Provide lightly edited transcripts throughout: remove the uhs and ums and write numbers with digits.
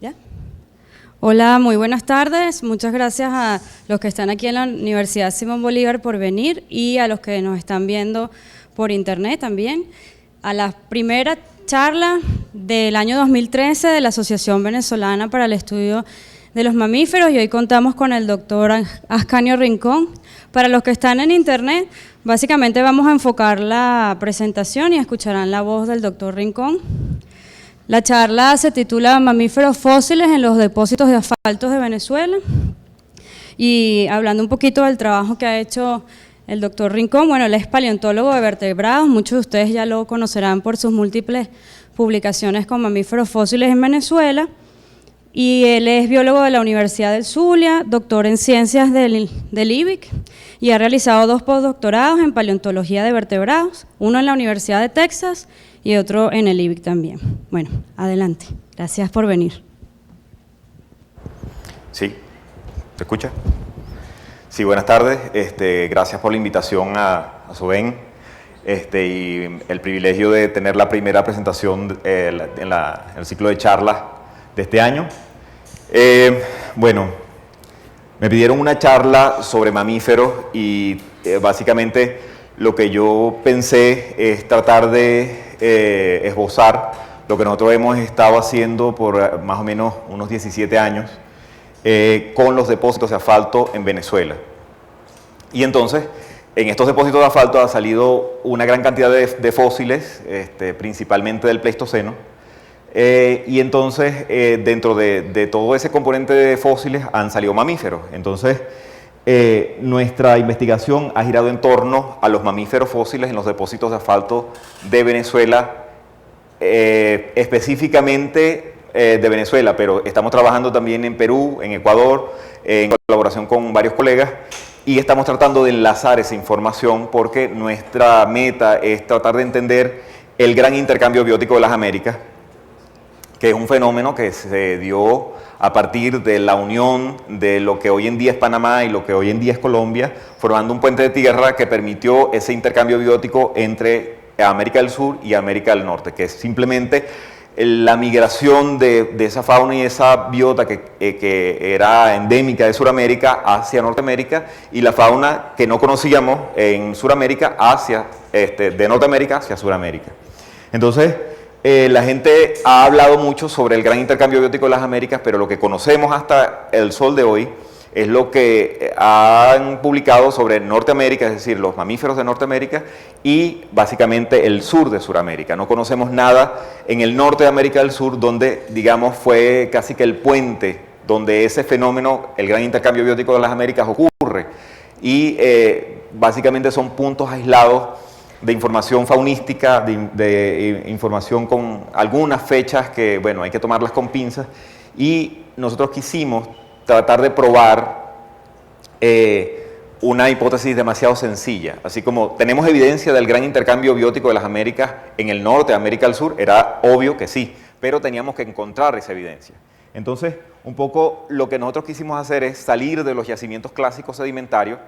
¿Ya? Hola, muy buenas tardes. Muchas gracias a los que están aquí en la Universidad Simón Bolívar por venir y a los que nos están viendo por internet también. A la primera charla del año 2013 de la Asociación Venezolana para el Estudio de los Mamíferos, y hoy contamos con el doctor Ascanio Rincón. Para los que están en internet, básicamente vamos a enfocar la presentación y escucharán la voz del doctor Rincón. La charla se titula Mamíferos fósiles en los depósitos de asfaltos de Venezuela, y hablando un poquito del trabajo que ha hecho el doctor Rincón. Bueno, él es paleontólogo de vertebrados, muchos de ustedes ya lo conocerán por sus múltiples publicaciones con mamíferos fósiles en Venezuela, y él es biólogo de la Universidad del Zulia, doctor en ciencias del IBIC, y ha realizado 2 postdoctorados en paleontología de vertebrados, uno en la Universidad de Texas y otro en el IBIC también. Bueno, adelante. Gracias por venir. Sí, ¿se escucha? Sí, buenas tardes. Gracias por la invitación a SOVEN y el privilegio de tener la primera presentación en el ciclo de charlas de este año. Bueno, me pidieron una charla sobre mamíferos y básicamente lo que yo pensé es tratar de esbozar lo que nosotros hemos estado haciendo por más o menos unos 17 años con los depósitos de asfalto en Venezuela. Y entonces, en estos depósitos de asfalto ha salido una gran cantidad de fósiles, principalmente del Pleistoceno, y entonces dentro de todo ese componente de fósiles han salido mamíferos. Entonces, nuestra investigación ha girado en torno a los mamíferos fósiles en los depósitos de asfalto de Venezuela, específicamente de Venezuela, pero estamos trabajando también en Perú, en Ecuador, en colaboración con varios colegas, y estamos tratando de enlazar esa información porque nuestra meta es tratar de entender el gran intercambio biótico de las Américas, que es un fenómeno que se dio a partir de la unión de lo que hoy en día es Panamá y lo que hoy en día es Colombia, formando un puente de tierra que permitió ese intercambio biótico entre América del Sur y América del Norte, que es simplemente la migración de esa fauna y esa biota que era endémica de Sudamérica hacia Norteamérica, y la fauna que no conocíamos en Sudamérica de Norteamérica hacia Sudamérica. Entonces, la gente ha hablado mucho sobre el gran intercambio biótico de las Américas, pero lo que conocemos hasta el sol de hoy es lo que han publicado sobre Norteamérica, es decir, los mamíferos de Norteamérica y básicamente el sur de Sudamérica. No conocemos nada en el norte de América del Sur, donde, digamos, fue casi que el puente donde ese fenómeno, el gran intercambio biótico de las Américas, ocurre. Y básicamente son puntos aislados de información faunística, de información con algunas fechas que, bueno, hay que tomarlas con pinzas, y nosotros quisimos tratar de probar una hipótesis demasiado sencilla. Así como tenemos evidencia del gran intercambio biótico de las Américas en el norte de América del Sur, era obvio que sí, pero teníamos que encontrar esa evidencia. Entonces, un poco lo que nosotros quisimos hacer es salir de los yacimientos clásicos sedimentarios,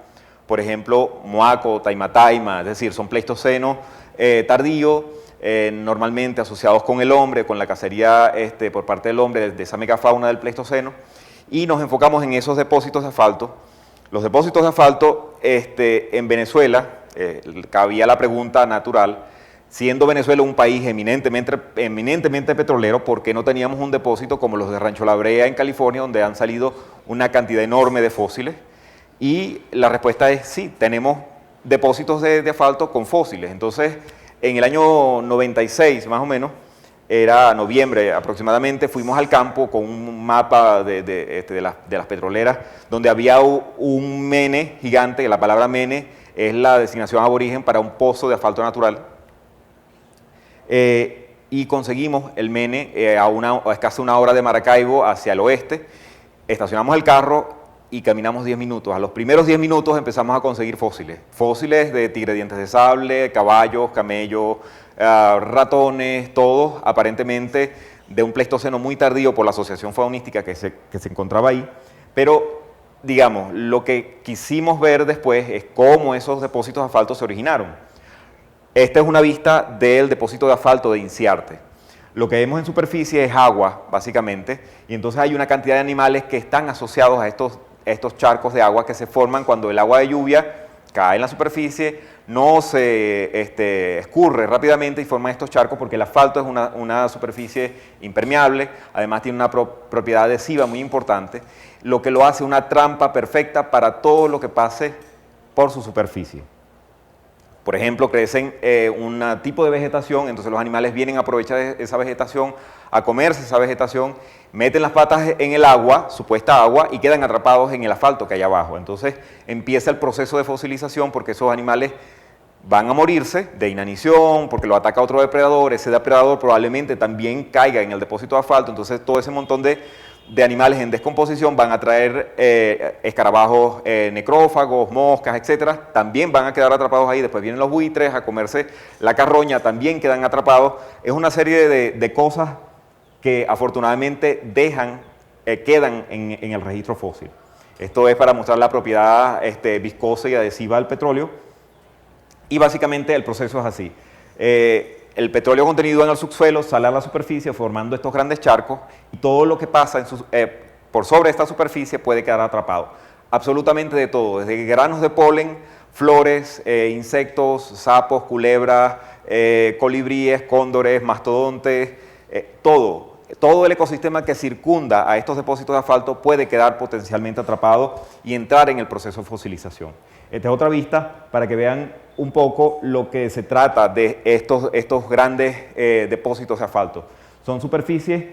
por ejemplo, Moaco, Taima, es decir, son pleistoceno tardío, normalmente asociados con el hombre, con la cacería por parte del hombre de esa megafauna del Pleistoceno, y nos enfocamos en esos depósitos de asfalto. Los depósitos de asfalto en Venezuela, cabía la pregunta natural, siendo Venezuela un país eminentemente petrolero, ¿por qué no teníamos un depósito como los de Rancho La Brea en California, donde han salido una cantidad enorme de fósiles? Y la respuesta es sí, tenemos depósitos de asfalto con fósiles. Entonces, en el año 96, más o menos, era noviembre aproximadamente, fuimos al campo con un mapa de las petroleras, donde había un mene gigante, la palabra mene es la designación aborigen para un pozo de asfalto natural, y conseguimos el mene a escasa una hora de Maracaibo hacia el oeste, estacionamos el carro y caminamos 10 minutos. A los primeros 10 minutos empezamos a conseguir fósiles de tigre dientes de sable, caballos, camellos, ratones, todos aparentemente de un Pleistoceno muy tardío por la asociación faunística que se encontraba ahí, pero digamos, lo que quisimos ver después es cómo esos depósitos de asfalto se originaron. Esta es una vista del depósito de asfalto de Inciarte. Lo que vemos en superficie es agua, básicamente, y entonces hay una cantidad de animales que están asociados a estos charcos de agua que se forman cuando el agua de lluvia cae en la superficie, no se escurre rápidamente y forman estos charcos porque el asfalto es una superficie impermeable, además tiene una propiedad adhesiva muy importante, lo que lo hace una trampa perfecta para todo lo que pase por su superficie. Por ejemplo, crecen un tipo de vegetación, entonces los animales vienen a aprovechar esa vegetación, a comerse esa vegetación, meten las patas en el agua, supuesta agua, y quedan atrapados en el asfalto que hay abajo. Entonces empieza el proceso de fosilización porque esos animales van a morirse de inanición, porque lo ataca otro depredador, ese depredador probablemente también caiga en el depósito de asfalto, entonces todo ese montón de animales en descomposición van a traer escarabajos necrófagos, moscas, etcétera, también van a quedar atrapados ahí, después vienen los buitres a comerse la carroña, también quedan atrapados. Es una serie de cosas que afortunadamente quedan en el registro fósil. Esto es para mostrar la propiedad viscosa y adhesiva del petróleo, y básicamente el proceso es así. El petróleo contenido en el subsuelo sale a la superficie formando estos grandes charcos y todo lo que pasa por sobre esta superficie puede quedar atrapado. Absolutamente de todo, desde granos de polen, flores, insectos, sapos, culebras, colibríes, cóndores, mastodontes, todo el ecosistema que circunda a estos depósitos de asfalto puede quedar potencialmente atrapado y entrar en el proceso de fosilización. Esta es otra vista para que vean un poco lo que se trata de estos grandes depósitos de asfalto. Son superficies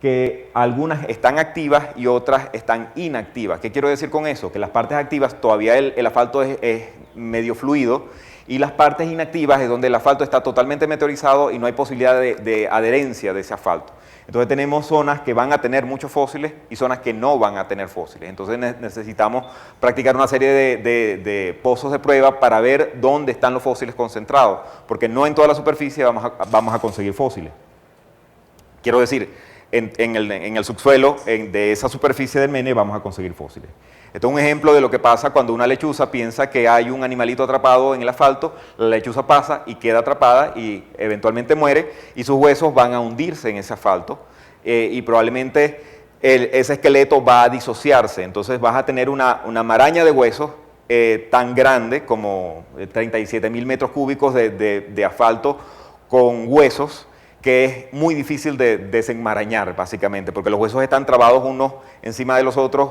que algunas están activas y otras están inactivas. ¿Qué quiero decir con eso? Que las partes activas todavía el asfalto es medio fluido y las partes inactivas es donde el asfalto está totalmente meteorizado y no hay posibilidad de adherencia de ese asfalto. Entonces tenemos zonas que van a tener muchos fósiles y zonas que no van a tener fósiles. Entonces necesitamos practicar una serie de pozos de prueba para ver dónde están los fósiles concentrados, porque no en toda la superficie vamos a conseguir fósiles. Quiero decir, en el subsuelo de esa superficie del Mene vamos a conseguir fósiles. Esto es un ejemplo de lo que pasa cuando una lechuza piensa que hay un animalito atrapado en el asfalto, la lechuza pasa y queda atrapada y eventualmente muere y sus huesos van a hundirse en ese asfalto y probablemente ese esqueleto va a disociarse, entonces vas a tener una maraña de huesos tan grande como 37.000 metros cúbicos de asfalto con huesos, que es muy difícil de desenmarañar básicamente, porque los huesos están trabados unos encima de los otros,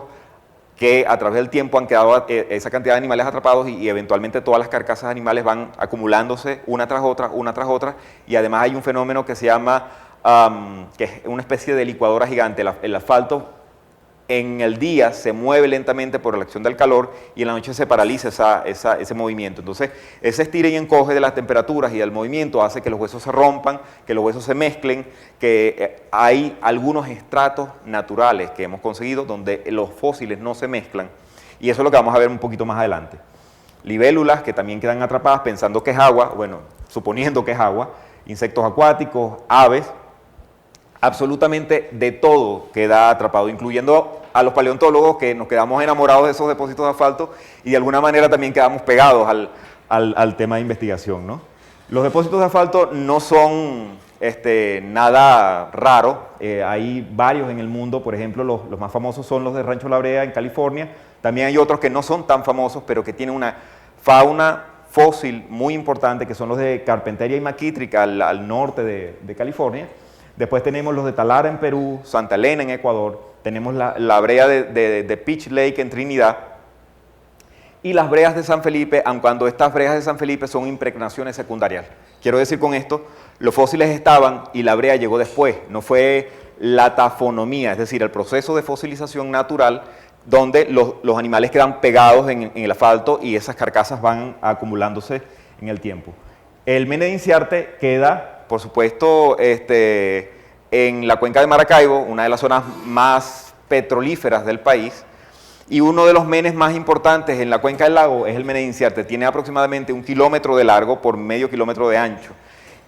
que a través del tiempo han quedado esa cantidad de animales atrapados y eventualmente todas las carcasas animales van acumulándose una tras otra, y además hay un fenómeno que se llama, que es una especie de licuadora gigante. El asfalto en el día se mueve lentamente por la acción del calor y en la noche se paraliza ese movimiento. Entonces, ese estira y encoge de las temperaturas y del movimiento hace que los huesos se rompan, que los huesos se mezclen, que hay algunos estratos naturales que hemos conseguido donde los fósiles no se mezclan, y eso es lo que vamos a ver un poquito más adelante. Libélulas que también quedan atrapadas pensando que es agua, bueno, suponiendo que es agua, insectos acuáticos, aves, absolutamente de todo queda atrapado, incluyendo a los paleontólogos que nos quedamos enamorados de esos depósitos de asfalto y de alguna manera también quedamos pegados al tema de investigación, ¿no? Los depósitos de asfalto no son nada raro, hay varios en el mundo, por ejemplo los más famosos son los de Rancho La Brea en California, también hay otros que no son tan famosos pero que tienen una fauna fósil muy importante, que son los de Carpentaria y Maquítrica al norte de California. Después tenemos los de Talara en Perú, Santa Elena en Ecuador, tenemos la brea de Peach Lake en Trinidad y las breas de San Felipe, aun cuando estas breas de San Felipe son impregnaciones secundarias. Quiero decir con esto, los fósiles estaban y la brea llegó después, no fue la tafonomía, es decir, el proceso de fosilización natural donde los animales quedan pegados en el asfalto y esas carcasas van acumulándose en el tiempo. El Mene de Inciarte queda, por supuesto, en la cuenca de Maracaibo, una de las zonas más petrolíferas del país, y uno de los menes más importantes en la cuenca del lago es el Mene de Inciarte. Tiene aproximadamente 1 kilómetro de largo por medio kilómetro de ancho,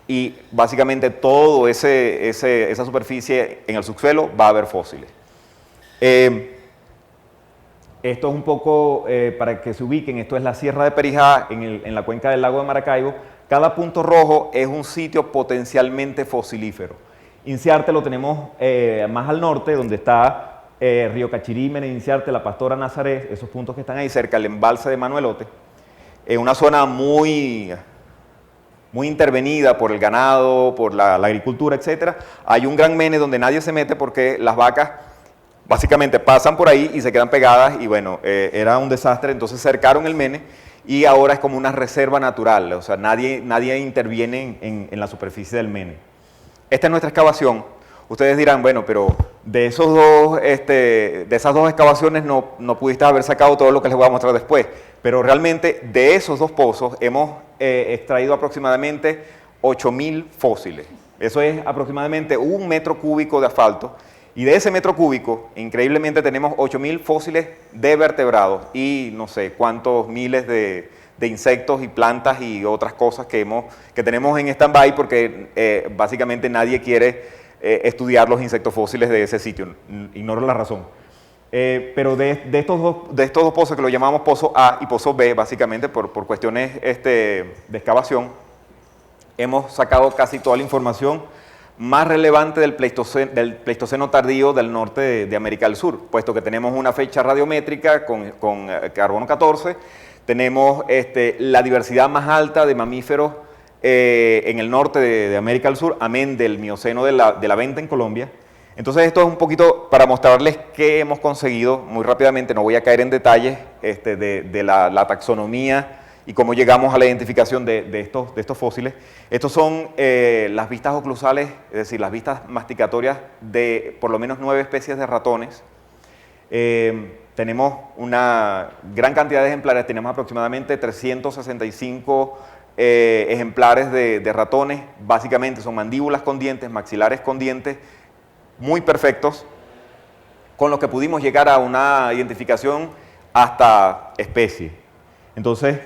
y básicamente toda esa superficie en el subsuelo va a haber fósiles. Esto es un poco para que se ubiquen, esto es la Sierra de Perijá en la cuenca del lago de Maracaibo. Cada punto rojo es un sitio potencialmente fosilífero Inciarte lo tenemos más al norte, donde está Río Cachirí, Inciarte, La Pastora, Nazaret, esos puntos que están ahí cerca, el embalse de Manuelote, en una zona muy intervenida por el ganado, por la agricultura, etc. Hay un gran mene donde nadie se mete porque las vacas básicamente pasan por ahí y se quedan pegadas y bueno, era un desastre, entonces cercaron el mene y ahora es como una reserva natural, o sea, nadie interviene en la superficie del mene. Esta es nuestra excavación. Ustedes dirán, bueno, pero de esas dos excavaciones no pudiste haber sacado todo lo que les voy a mostrar después, pero realmente de esos dos pozos hemos extraído aproximadamente 8.000 fósiles. Eso es aproximadamente 1 metro cúbico de asfalto. Y de ese metro cúbico, increíblemente, tenemos 8.000 fósiles de vertebrados y no sé cuántos miles de insectos y plantas y otras cosas que tenemos en stand-by porque básicamente nadie quiere estudiar los insectos fósiles de ese sitio. Ignoro la razón. Pero de estos dos pozos, que lo llamamos pozo A y pozo B, básicamente por cuestiones de excavación, hemos sacado casi toda la información más relevante del Pleistoceno tardío del norte de América del Sur, puesto que tenemos una fecha radiométrica con carbono 14, tenemos la diversidad más alta de mamíferos en el norte de América del Sur, amén del Mioceno de la Venta en Colombia. Entonces esto es un poquito para mostrarles qué hemos conseguido muy rápidamente, no voy a caer en detalles de la taxonomía y cómo llegamos a la identificación de estos fósiles. Estos son las vistas oclusales, es decir, las vistas masticatorias de por lo menos 9 especies de ratones. Tenemos una gran cantidad de ejemplares, tenemos aproximadamente 365 ejemplares de ratones, básicamente son mandíbulas con dientes, maxilares con dientes, muy perfectos, con los que pudimos llegar a una identificación hasta especie. Entonces,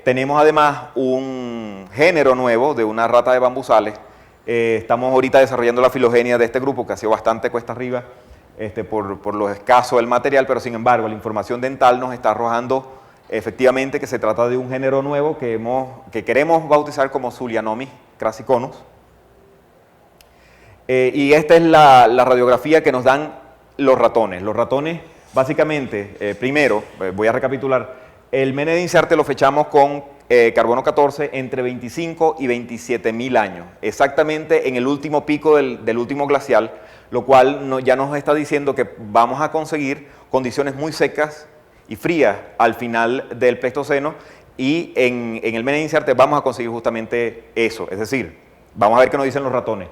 tenemos además un género nuevo de una rata de bambusales. Estamos ahorita desarrollando la filogenia de este grupo, que ha sido bastante cuesta arriba por lo escaso del material, pero sin embargo la información dental nos está arrojando efectivamente que se trata de un género nuevo que queremos bautizar como Zulianomys crassiconus. Y esta es la radiografía que nos dan los ratones. Los ratones, básicamente, primero, voy a recapitular, el mene de Inciarte lo fechamos con carbono 14 entre 25 y 27.000 años, exactamente en el último pico del último glacial, lo cual ya nos está diciendo que vamos a conseguir condiciones muy secas y frías al final del Pleistoceno, y en el mene de Inciarte vamos a conseguir justamente eso, es decir, vamos a ver qué nos dicen los ratones.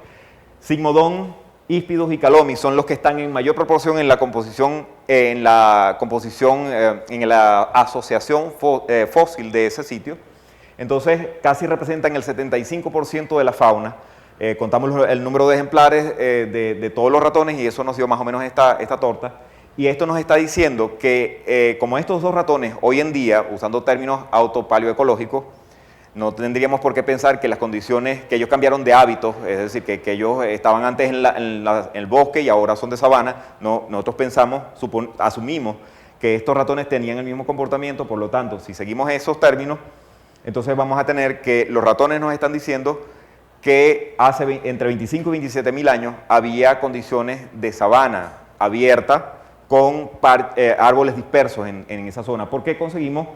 Sigmodon, Híspidos y Calomys son los que están en mayor proporción en la composición, en la asociación fósil de ese sitio. Entonces, casi representan el 75% de la fauna. Contamos el número de ejemplares de todos los ratones y eso nos dio más o menos esta torta. Y esto nos está diciendo que, como estos dos ratones hoy en día, usando términos autopaleoecológicos, no tendríamos por qué pensar que las condiciones, que ellos cambiaron de hábitos, es decir, que ellos estaban antes en el bosque y ahora son de sabana. No, nosotros asumimos que estos ratones tenían el mismo comportamiento, por lo tanto, si seguimos esos términos, entonces vamos a tener que los ratones nos están diciendo que hace entre 25 y 27.000 años había condiciones de sabana abierta con árboles dispersos en esa zona. ¿Por qué conseguimos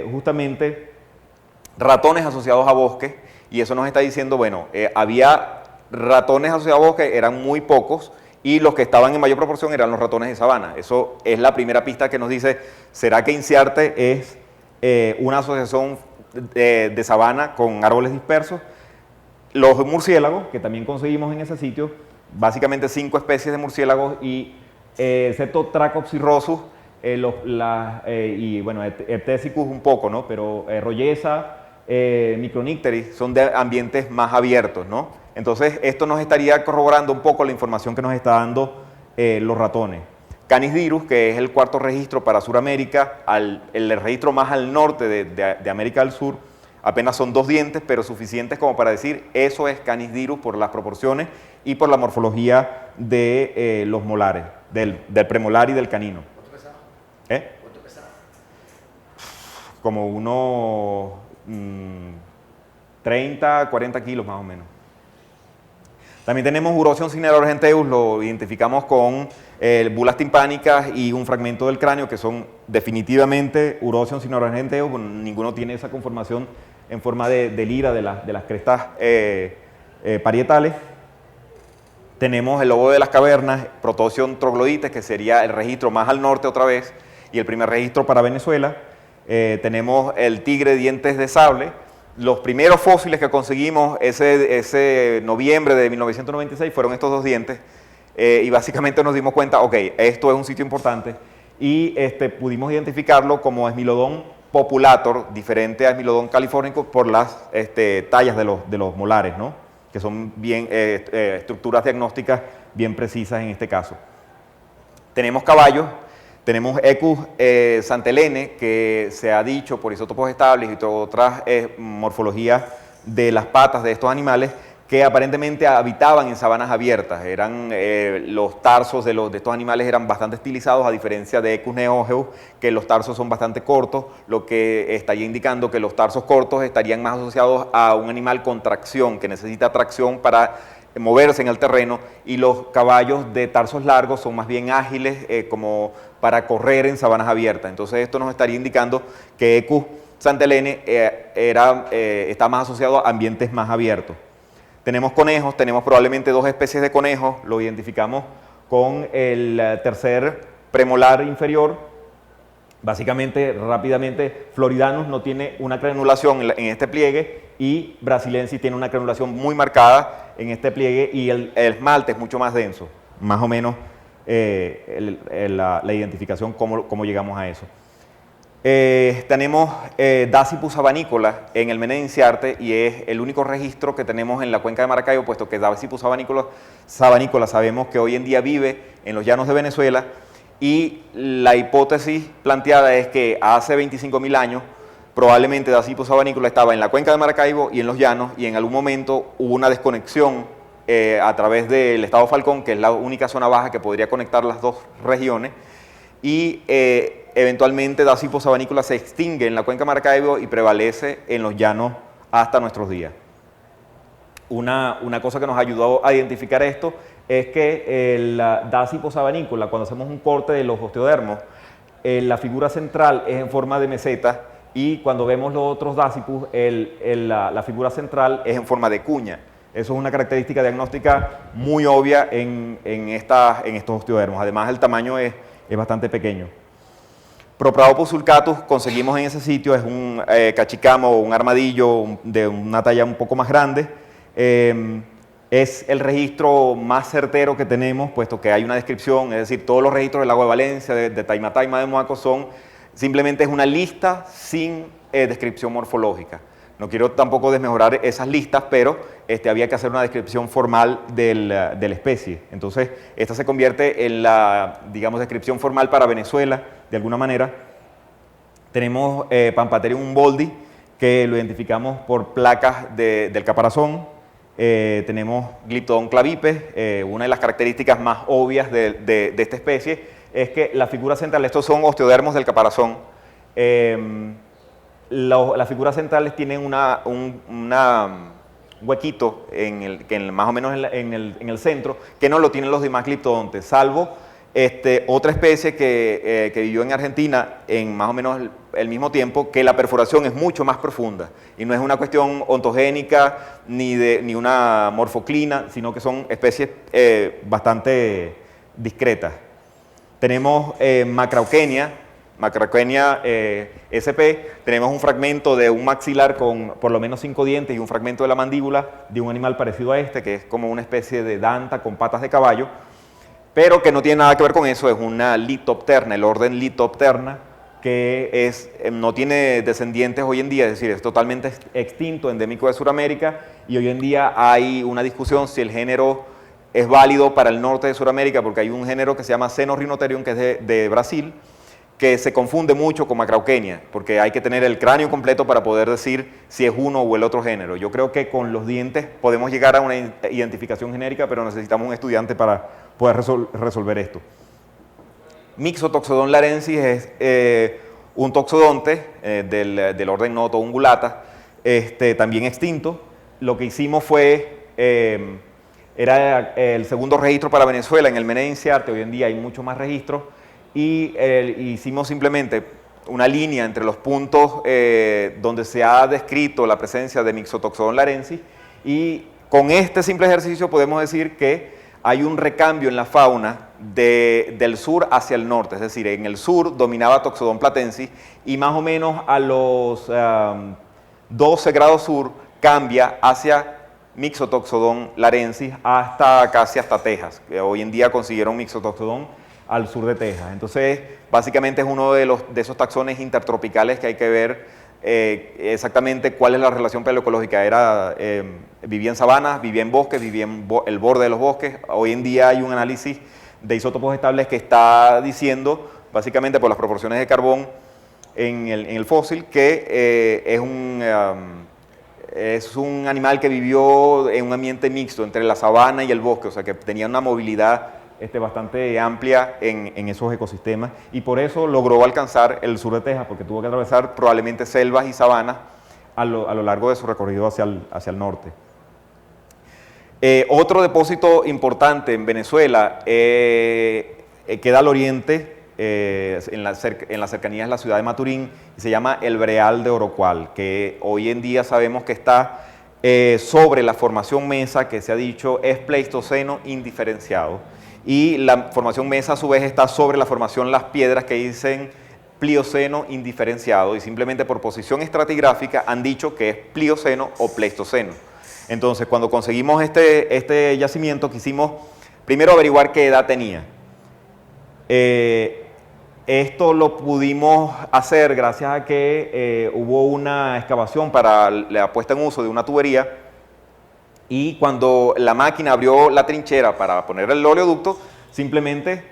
justamente ratones asociados a bosques? Y eso nos está diciendo, bueno, había ratones asociados a bosques, eran muy pocos, y los que estaban en mayor proporción eran los ratones de sabana. Eso es la primera pista que nos dice, ¿será que Inciarte es una asociación de sabana con árboles dispersos? Los murciélagos, que también conseguimos en ese sitio, básicamente 5 especies de murciélagos, y excepto Tracopsirrhosus, y bueno, Eptesicus un poco, ¿no? Pero Rolleza, Micronicteris son de ambientes más abiertos, ¿no? Entonces esto nos estaría corroborando un poco la información que nos está dando los ratones. Canisdirus, que es el cuarto registro para Sudamérica, el registro más al norte de América del Sur, apenas son 2 dientes, pero suficientes como para decir eso es Canisdirus por las proporciones y por la morfología de los molares, del premolar y del canino. ¿Cuánto pesaba? ¿Cuánto pesaba? Como unos 30, 40 kilos más o menos. También tenemos Uroceon cinereus argenteus, lo identificamos con bulas timpánicas y un fragmento del cráneo, que son definitivamente Uroceon cinereus argenteus. Ninguno tiene esa conformación en forma de lira de las crestas parietales. Tenemos el lobo de las cavernas, Protoceon troglodytes, que sería el registro más al norte otra vez, y el primer registro para Venezuela. Tenemos el tigre de dientes de sable. Los primeros fósiles que conseguimos ese noviembre de 1996 fueron estos dos dientes, y básicamente nos dimos cuenta, ok, esto es un sitio importante, y pudimos identificarlo como Smilodon populator, diferente a Smilodon californicus, por las tallas de los molares, ¿no? Que son bien, estructuras diagnósticas bien precisas en este caso. Tenemos caballos, tenemos Equus santelene, que se ha dicho por isótopos estables y otras morfologías de las patas de estos animales, que aparentemente habitaban en sabanas abiertas. Los tarsos de estos animales eran bastante estilizados, a diferencia de Equus neogeus, que los tarsos son bastante cortos, lo que estaría indicando que los tarsos cortos estarían más asociados a un animal con tracción, que necesita tracción para moverse en el terreno, y los caballos de tarsos largos son más bien ágiles, como para correr en sabanas abiertas. Entonces esto nos estaría indicando que Equus santelene está más asociado a ambientes más abiertos. Tenemos conejos, tenemos probablemente dos especies de conejos, lo identificamos con el tercer premolar inferior. Básicamente, rápidamente, Floridanus no tiene una crenulación en este pliegue, y Brasilensis tiene una crenulación muy marcada en este pliegue, y el esmalte es mucho más denso. Más o menos la identificación, cómo llegamos a eso. Tenemos Dasypus sabanicola en el Mene de Inciarte, y es el único registro que tenemos en la cuenca de Maracaibo, puesto que Dasypus sabanicola sabemos que hoy en día vive en los llanos de Venezuela, y la hipótesis planteada es que hace 25.000 años probablemente Dasypus sabanicola estaba en la cuenca de Maracaibo y en los llanos, y en algún momento hubo una desconexión a través del estado Falcón, que es la única zona baja que podría conectar las dos regiones, y eventualmente Dasypus sabanicola se extingue en la cuenca de Maracaibo y prevalece en los llanos hasta nuestros días. Una cosa que nos ayudó a identificar esto es que el Dasypus sabanicola, cuando hacemos un corte de los osteodermos, la figura central es en forma de meseta, y cuando vemos los otros Dasypus, la figura central es en forma de cuña. Eso es una característica diagnóstica muy obvia en estos osteodermos. Además, el tamaño es bastante pequeño. Propradopus sulcatus conseguimos en ese sitio, es un cachicamo o un armadillo de una talla un poco más grande. Es el registro más certero que tenemos, puesto que hay una descripción, es decir, todos los registros del lago de Valencia, de Taima de Moaco, simplemente es una lista sin descripción morfológica. No quiero tampoco desmejorar esas listas, pero había que hacer una descripción formal de la especie. Entonces, esta se convierte en la, digamos, descripción formal para Venezuela, de alguna manera. Tenemos Pampatherium humboldi, que lo identificamos por placas del caparazón. Tenemos Glyptodon clavipes. Una de las características más obvias de esta especie es que la figura central, estos son osteodermos del caparazón. Las figuras centrales tienen un huequito más o menos en el centro, que no lo tienen los demás gliptodontes, salvo otra especie que vivió en Argentina en más o menos el mismo tiempo, que la perforación es mucho más profunda, y no es una cuestión ontogénica ni una morfoclina, sino que son especies bastante discretas. Tenemos Macrauchenia sp, tenemos un fragmento de un maxilar con por lo menos 5 dientes y un fragmento de la mandíbula de un animal parecido a que es como una especie de danta con patas de caballo, pero que no tiene nada que ver con eso. Es una Litopterna, el orden Litopterna, que no tiene descendientes hoy en día, es decir, es totalmente extinto, endémico de Sudamérica, y hoy en día hay una discusión si el género es válido para el norte de Sudamérica, porque hay un género que se llama Cenorhinotherium, que es de Brasil, que se confunde mucho con Macrauchenia, porque hay que tener el cráneo completo para poder decir si es uno o el otro género. Yo creo que con los dientes podemos llegar a una identificación genérica, pero necesitamos un estudiante para poder resolver esto. Mixotoxodon larensis es un toxodonte del orden Notoungulata, también extinto. Lo que hicimos fue Era el segundo registro para Venezuela en el MENE de INCIARTE. Hoy en día hay muchos más registros y hicimos simplemente una línea entre los puntos donde se ha descrito la presencia de Myxotoxodon larensis, y con este simple ejercicio podemos decir que hay un recambio en la fauna del sur hacia el norte, es decir, en el sur dominaba Toxodon platensis y más o menos a los 12 grados sur cambia hacia Myxotoxodon larensis casi hasta Texas. Hoy en día consiguieron Myxotoxodon al sur de Texas. Entonces, básicamente es uno de esos taxones intertropicales que hay que ver exactamente cuál es la relación paleoecológica. Vivía en sabanas, vivía en bosques, vivía en el borde de los bosques. Hoy en día hay un análisis de isótopos estables que está diciendo, básicamente por las proporciones de carbón en el fósil, que es un animal que vivió en un ambiente mixto entre la sabana y el bosque, o sea que tenía una movilidad bastante amplia en esos ecosistemas, y por eso logró alcanzar el sur de Texas, porque tuvo que atravesar probablemente selvas y sabanas a lo largo de su recorrido hacia el norte. Otro depósito importante en Venezuela queda al oriente, en las cercanías de la ciudad de Maturín, y se llama el Breal de Orocual, que hoy en día sabemos que está sobre la formación mesa, que se ha dicho es pleistoceno indiferenciado, y la formación mesa a su vez está sobre la formación Las Piedras, que dicen plioceno indiferenciado, y simplemente por posición estratigráfica han dicho que es plioceno o pleistoceno. Entonces, cuando conseguimos este yacimiento, quisimos primero averiguar qué edad tenía. Esto lo pudimos hacer gracias a que hubo una excavación para la puesta en uso de una tubería, y cuando la máquina abrió la trinchera para poner el oleoducto, simplemente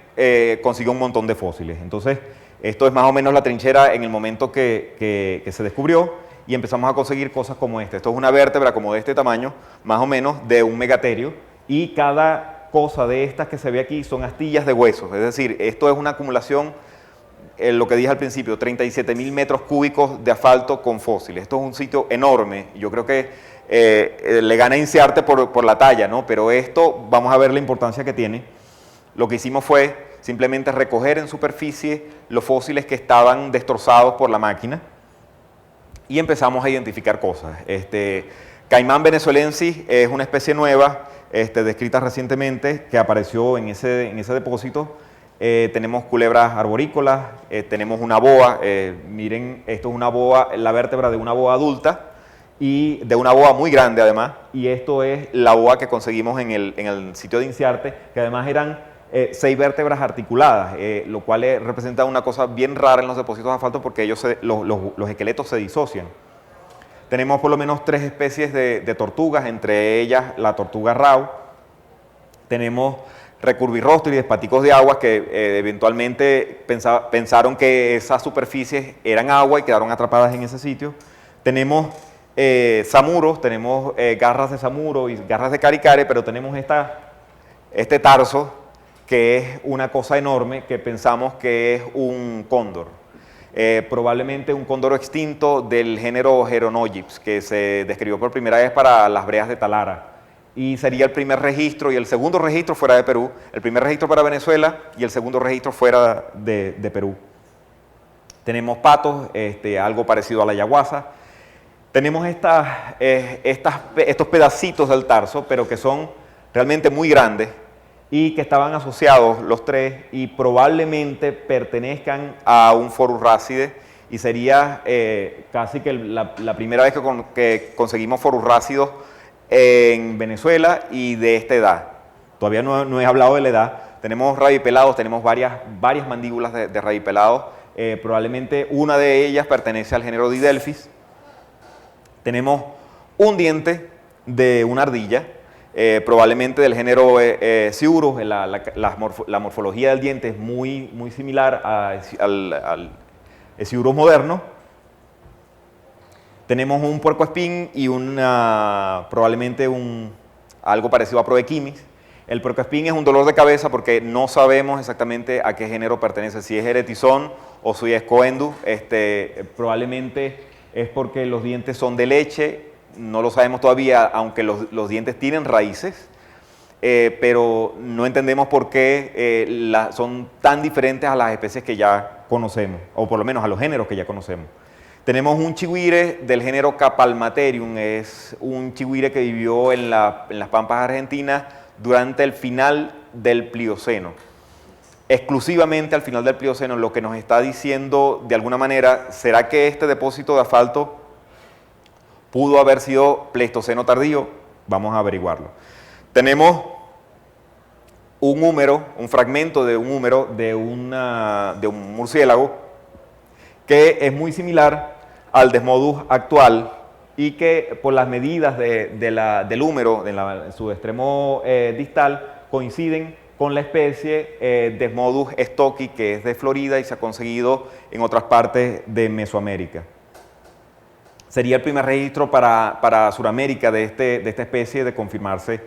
consiguió un montón de fósiles. Entonces, esto es más o menos la trinchera en el momento que se descubrió, y empezamos a conseguir cosas como esta. Esto es una vértebra como de este tamaño, más o menos, de un megaterio, y cada cosa de estas que se ve aquí son astillas de huesos. Es decir, esto es una acumulación, lo que dije al principio, 37.000 metros cúbicos de asfalto con fósiles. Esto es un sitio enorme. Yo creo que le gana INCIARTE por la talla, ¿no? Pero esto, vamos a ver la importancia que tiene. Lo que hicimos fue simplemente recoger en superficie los fósiles que estaban destrozados por la máquina, y empezamos a identificar cosas. Caimán venezuelensis es una especie nueva, descrita recientemente, que apareció en ese depósito. Tenemos culebras arborícolas, tenemos una boa. Miren, esto es una boa, la vértebra de una boa adulta, y de una boa muy grande además, y esto es la boa que conseguimos en el sitio de INCIARTE, que además eran 6 vértebras articuladas, lo cual representa una cosa bien rara en los depósitos de asfalto, porque los esqueletos se disocian. Tenemos por lo menos 3 especies de tortugas, entre ellas la tortuga rao. Tenemos recurvirrostris, paticos de agua, que eventualmente pensaron que esas superficies eran agua y quedaron atrapadas en ese sitio. Tenemos samuros, tenemos garras de samuro y garras de caricare, pero tenemos este tarso, que es una cosa enorme, que pensamos que es un cóndor. Probablemente un cóndor extinto del género Geronogyps, que se describió por primera vez para las bréas de Talara. Y sería el primer registro y el segundo registro fuera de Perú, el primer registro para Venezuela y el segundo registro fuera de Perú. Tenemos patos, algo parecido a la ayahuasca. Tenemos estos pedacitos del tarso, pero que son realmente muy grandes, y que estaban asociados los 3 y probablemente pertenezcan a un Forurrácide, y sería casi que la primera vez que conseguimos forurrácidos en Venezuela y de esta edad. Todavía no he hablado de la edad. Tenemos radipelados, tenemos varias mandíbulas de radipelados, probablemente una de ellas pertenece al género Didelphis. Tenemos un diente de una ardilla, probablemente del género Sciurus. La morfología del diente es muy similar al Sciurus moderno. Tenemos un puercoespín y probablemente algo parecido a Proechimis. El puercoespín es un dolor de cabeza porque no sabemos exactamente a qué género pertenece, si es Eretizón o si es Coendus. Probablemente es porque los dientes son de leche, no lo sabemos todavía, aunque los dientes tienen raíces. pero no entendemos por qué son tan diferentes a las especies que ya conocemos, o por lo menos a los géneros que ya conocemos. Tenemos un chigüire del género Capalmaterium, es un chigüire que vivió en las pampas argentinas durante el final del Plioceno. Exclusivamente al final del Plioceno, lo que nos está diciendo de alguna manera, ¿será que este depósito de asfalto pudo haber sido Pleistoceno tardío? Vamos a averiguarlo. Tenemos un húmero, un fragmento de un húmero de un murciélago que es muy similar al Desmodus actual y que por las medidas del húmero en su extremo distal coinciden con la especie Desmodus stocki, que es de Florida y se ha conseguido en otras partes de Mesoamérica. Sería el primer registro para Sudamérica de esta especie de confirmarse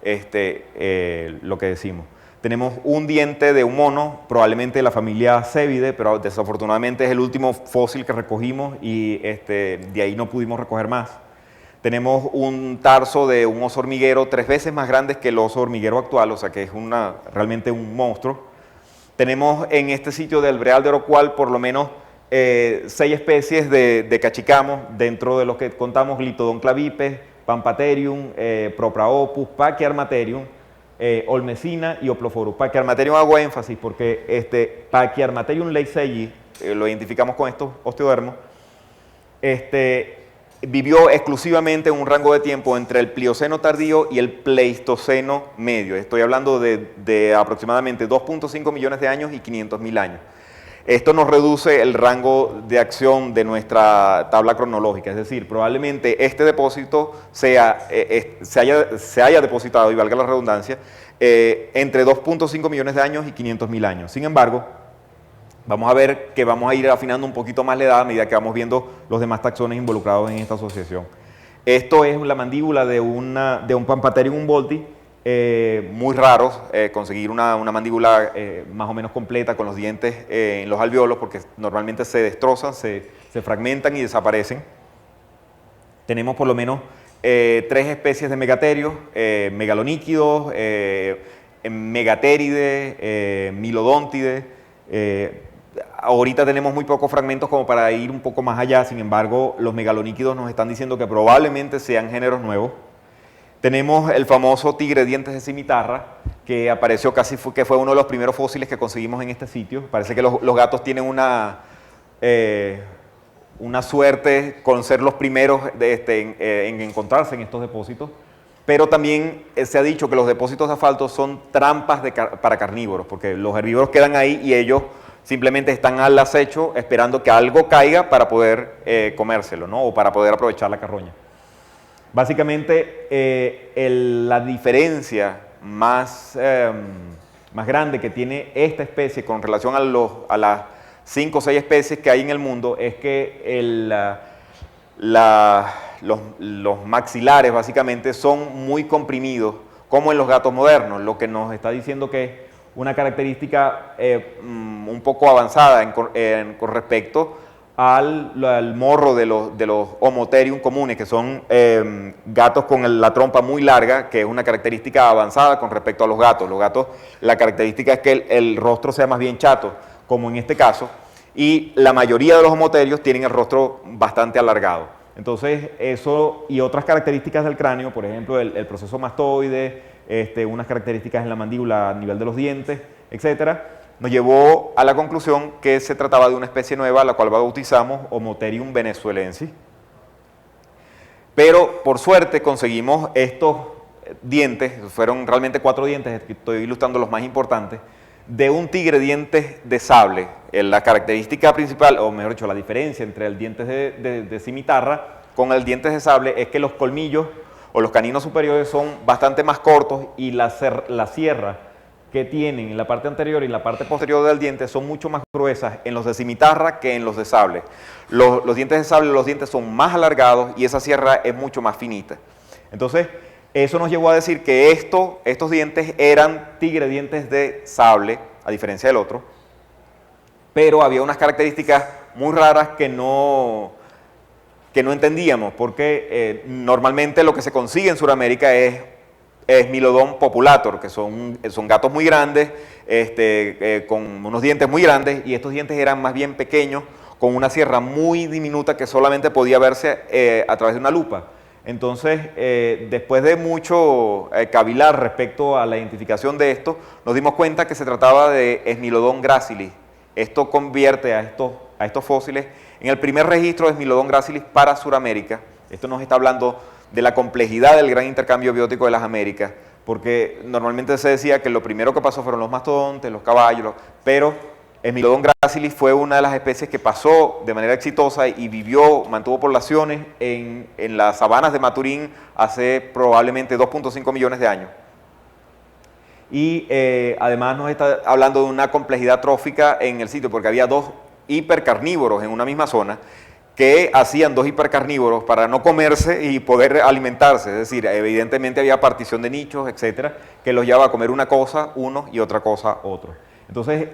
lo que decimos. Tenemos un diente de un mono, probablemente de la familia Cévide, pero desafortunadamente es el último fósil que recogimos y de ahí no pudimos recoger más. Tenemos un tarso de un oso hormiguero 3 veces más grande que el oso hormiguero actual, o sea que es realmente un monstruo. Tenemos en este sitio del Breal de Orocual por lo menos 6 especies de cachicamos, dentro de los que contamos Glitodon clavipes, Pampatherium, Propraopus, Pachyarmaterium, Olmesina y Oplophorus. Pachyarmaterium hago énfasis porque Pachyarmaterium leigh-selli, lo identificamos con estos osteodermos, vivió exclusivamente en un rango de tiempo entre el Plioceno tardío y el Pleistoceno medio. Estoy hablando de aproximadamente 2.5 millones de años y 500.000 años. Esto nos reduce el rango de acción de nuestra tabla cronológica, es decir, probablemente este depósito se haya depositado, y valga la redundancia, entre 2.5 millones de años y 500.000 años. Sin embargo, vamos a ver que vamos a ir afinando un poquito más la edad a medida que vamos viendo los demás taxones involucrados en esta asociación. Esto es la mandíbula de un Pampatherium humboldti, muy raros, conseguir una mandíbula más o menos completa con los dientes en los alvéolos, porque normalmente se destrozan, se fragmentan y desaparecen. Tenemos por lo menos 3 especies de megaterios, megaloníquidos, megatérides, milodóntides. Ahorita tenemos muy pocos fragmentos como para ir un poco más allá, sin embargo los megaloníquidos nos están diciendo que probablemente sean géneros nuevos. Tenemos el famoso tigre dientes de cimitarra, que apareció que fue uno de los primeros fósiles que conseguimos en este sitio. Parece que los gatos tienen una suerte con ser los primeros en encontrarse en estos depósitos, pero también se ha dicho que los depósitos de asfalto son trampas para carnívoros, porque los herbívoros quedan ahí y ellos simplemente están al acecho esperando que algo caiga para poder comérselo, ¿no? O para poder aprovechar la carroña. Básicamente, la diferencia más grande que tiene esta especie con relación a las 5 o 6 especies que hay en el mundo es que los maxilares básicamente son muy comprimidos, como en los gatos modernos, lo que nos está diciendo que es una característica un poco avanzada con respecto al morro de los Homotherium comunes, que son gatos con la trompa muy larga, que es una característica avanzada con respecto a los gatos. Los gatos, la característica es que el rostro sea más bien chato, como en este caso, y la mayoría de los homotherios tienen el rostro bastante alargado. Entonces, eso y otras características del cráneo, por ejemplo, el proceso mastoide, unas características en la mandíbula a nivel de los dientes, etcétera, nos llevó a la conclusión que se trataba de una especie nueva, la cual bautizamos Homotherium venezuelensis. Pero, por suerte, conseguimos estos dientes, fueron realmente 4 dientes, estoy ilustrando los más importantes, de un tigre dientes de sable. La característica principal, o mejor dicho, la diferencia entre el dientes de cimitarra con el dientes de sable es que los colmillos o los caninos superiores son bastante más cortos y la sierra que tienen en la parte anterior y en la parte posterior del diente son mucho más gruesas en los de cimitarra que en los de sable. Los dientes de sable, los dientes son más alargados y esa sierra es mucho más finita. Entonces, eso nos llevó a decir que estos dientes eran tigre dientes de sable, a diferencia del otro, pero había unas características muy raras que no entendíamos, porque normalmente lo que se consigue en Sudamérica es Smilodon populator, que son gatos muy grandes, con unos dientes muy grandes, y estos dientes eran más bien pequeños, con una sierra muy diminuta que solamente podía verse a través de una lupa. Entonces, después de mucho cavilar respecto a la identificación de esto, nos dimos cuenta que se trataba de Smilodon gracilis. Esto convierte a estos fósiles en el primer registro de Smilodon gracilis para Sudamérica. Esto nos está hablando de la complejidad del gran intercambio biótico de las Américas, porque normalmente se decía que lo primero que pasó fueron los mastodontes, los caballos, pero Smilodon gracilis fue una de las especies que pasó de manera exitosa y mantuvo poblaciones en las sabanas de Maturín hace probablemente 2.5 millones de años. Y además nos está hablando de una complejidad trófica en el sitio, porque había dos hipercarnívoros en una misma zona que hacían dos hipercarnívoros para no comerse y poder alimentarse. Es decir, evidentemente había partición de nichos, etcétera, que los llevaba a comer una cosa uno y otra cosa otro. Entonces,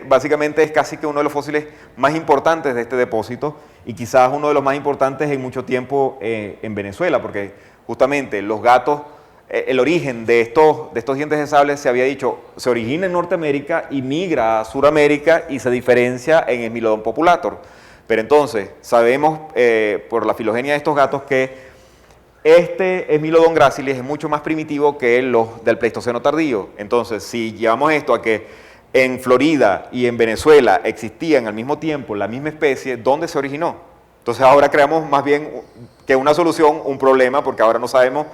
básicamente es casi que uno de los fósiles más importantes de este depósito y quizás uno de los más importantes en mucho tiempo en Venezuela, porque justamente los gatos, el origen de estos dientes de sable se había dicho, se origina en Norteamérica y migra a Sudamérica y se diferencia en Smilodon populator. Pero entonces, sabemos por la filogenia de estos gatos que este Smilodon gracilis es mucho más primitivo que los del Pleistoceno tardío. Entonces, si llevamos esto a que en Florida y en Venezuela existían al mismo tiempo la misma especie, ¿dónde se originó? Entonces ahora creamos más bien que una solución, un problema, porque ahora no sabemos,